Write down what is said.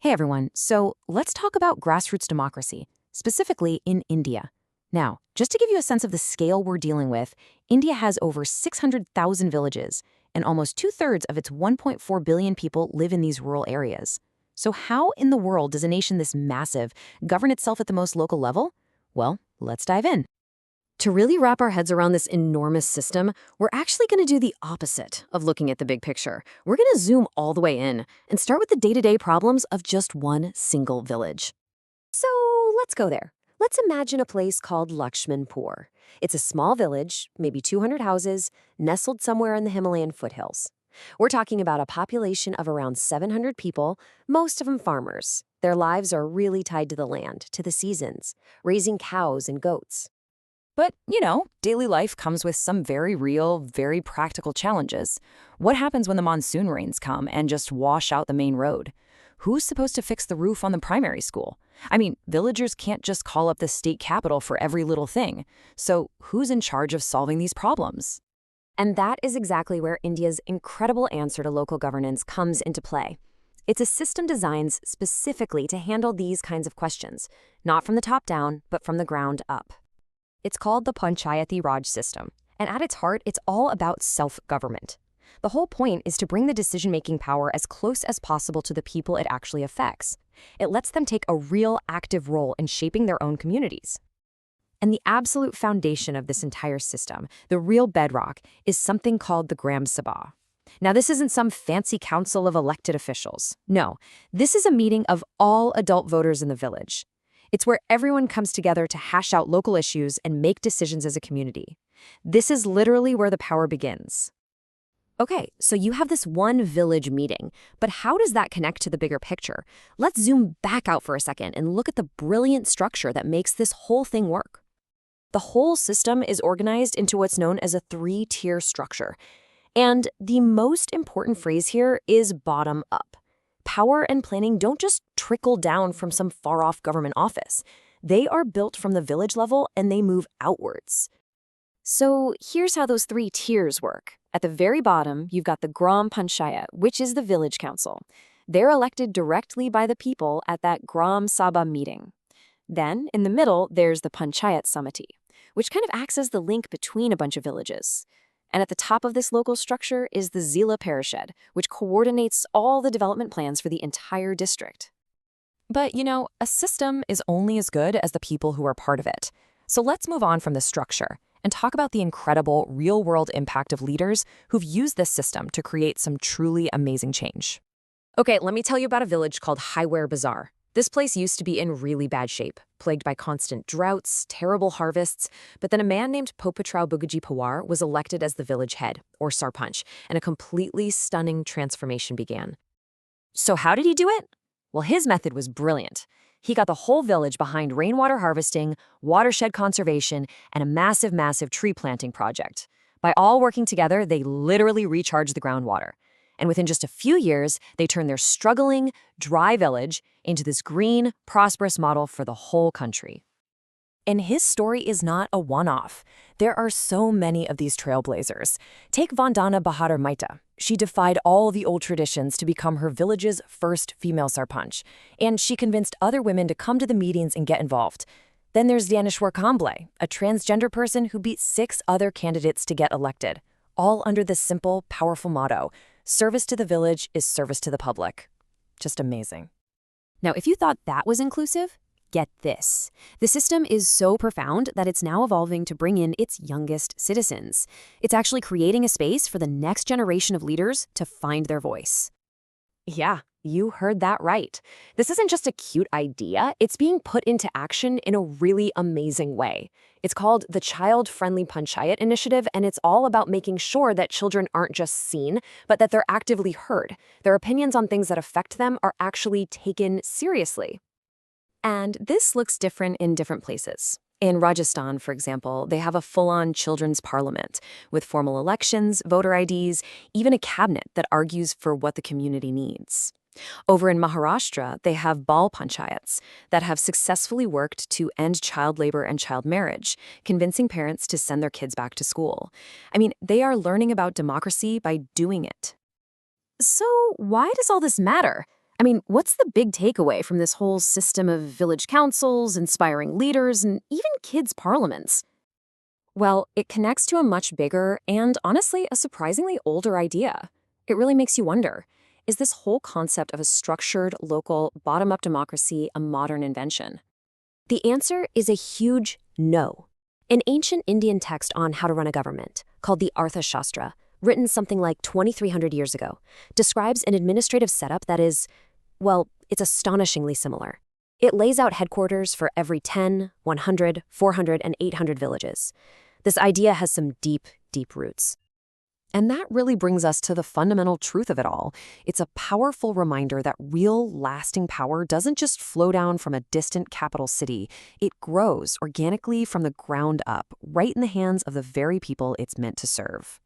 Hey everyone, so let's talk about grassroots democracy, specifically in India. Now, just to give you a sense of the scale we're dealing with, India has over 600,000 villages, and almost two-thirds of its 1.4 billion people live in these rural areas. So how in the world does a nation this massive govern itself at the most local level? Well, let's dive in. To really wrap our heads around this enormous system, we're actually going to do the opposite of looking at the big picture. We're going to zoom all the way in and start with the day-to-day problems of just one single village. So let's go there. Let's imagine a place called Lakshmanpur. It's a small village, maybe 200 houses, nestled somewhere in the Himalayan foothills. We're talking about a population of around 700 people, most of them farmers. Their lives are really tied to the land, to the seasons, raising cows and goats. But, daily life comes with some very real, very practical challenges. What happens when the monsoon rains come and just wash out the main road? Who's supposed to fix the roof on the primary school? I mean, villagers can't just call up the state capital for every little thing. So who's in charge of solving these problems? And that is exactly where India's incredible answer to local governance comes into play. It's a system designed specifically to handle these kinds of questions, not from the top down, but from the ground up. It's called the Panchayati Raj system, and at its heart, it's all about self-government. The whole point is to bring the decision-making power as close as possible to the people it actually affects. It lets them take a real active role in shaping their own communities. And the absolute foundation of this entire system, the real bedrock, is something called the Gram Sabha. Now, this isn't some fancy council of elected officials. No, this is a meeting of all adult voters in the village. It's where everyone comes together to hash out local issues and make decisions as a community. This is literally where the power begins. Okay, so you have this one village meeting, but how does that connect to the bigger picture? Let's zoom back out for a second and look at the brilliant structure that makes this whole thing work. The whole system is organized into what's known as a three-tier structure. And the most important phrase here is bottom up. Power and planning don't just trickle down from some far-off government office. They are built from the village level and they move outwards. So here's how those three tiers work. At the very bottom, you've got the Gram Panchayat, which is the village council. They're elected directly by the people at that Gram Sabha meeting. Then, in the middle, there's the Panchayat Samiti, which kind of acts as the link between a bunch of villages. And at the top of this local structure is the Zila Parishad, which coordinates all the development plans for the entire district. But, a system is only as good as the people who are part of it. So let's move on from the structure and talk about the incredible real-world impact of leaders who've used this system to create some truly amazing change. Okay, let me tell you about a village called Highware Bazaar. This place used to be in really bad shape, plagued by constant droughts, terrible harvests, but then a man named Popatrao Bugaji Pawar was elected as the village head, or sarpanch, and a completely stunning transformation began. So how did he do it? Well, his method was brilliant. He got the whole village behind rainwater harvesting, watershed conservation, and a massive tree planting project. By all working together, they literally recharged the groundwater. And within just a few years, they turned their struggling, dry village into this green, prosperous model for the whole country. And his story is not a one-off. There are so many of these trailblazers. Take Vandana Bahadur Maita. She defied all the old traditions to become her village's first female sarpanch, and she convinced other women to come to the meetings and get involved. Then there's Dyaneshwar Kamble, a transgender person who beat 6 other candidates to get elected, all under this simple, powerful motto: service to the village is service to the public. Just amazing. Now, if you thought that was inclusive, get this. The system is so profound that it's now evolving to bring in its youngest citizens. It's actually creating a space for the next generation of leaders to find their voice. Yeah, you heard that right. This isn't just a cute idea, it's being put into action in a really amazing way. It's called the Child-Friendly Panchayat Initiative, and it's all about making sure that children aren't just seen, but that they're actively heard. Their opinions on things that affect them are actually taken seriously. And this looks different in different places. In Rajasthan, for example, they have a full-on children's parliament with formal elections, voter IDs, even a cabinet that argues for what the community needs. Over in Maharashtra, they have Bal Panchayats that have successfully worked to end child labor and child marriage, convincing parents to send their kids back to school. I mean, they are learning about democracy by doing it. So why does all this matter? I mean, what's the big takeaway from this whole system of village councils, inspiring leaders, and even kids' parliaments? Well, it connects to a much bigger and, honestly, a surprisingly older idea. It really makes you wonder, is this whole concept of a structured, local, bottom-up democracy a modern invention? The answer is a huge no. An ancient Indian text on how to run a government, called the Arthashastra, written something like 2,300 years ago, describes an administrative setup that is, well, it's astonishingly similar. It lays out headquarters for every 10, 100, 400, and 800 villages. This idea has some deep, deep roots. And that really brings us to the fundamental truth of it all. It's a powerful reminder that real, lasting power doesn't just flow down from a distant capital city. It grows organically from the ground up, right in the hands of the very people it's meant to serve.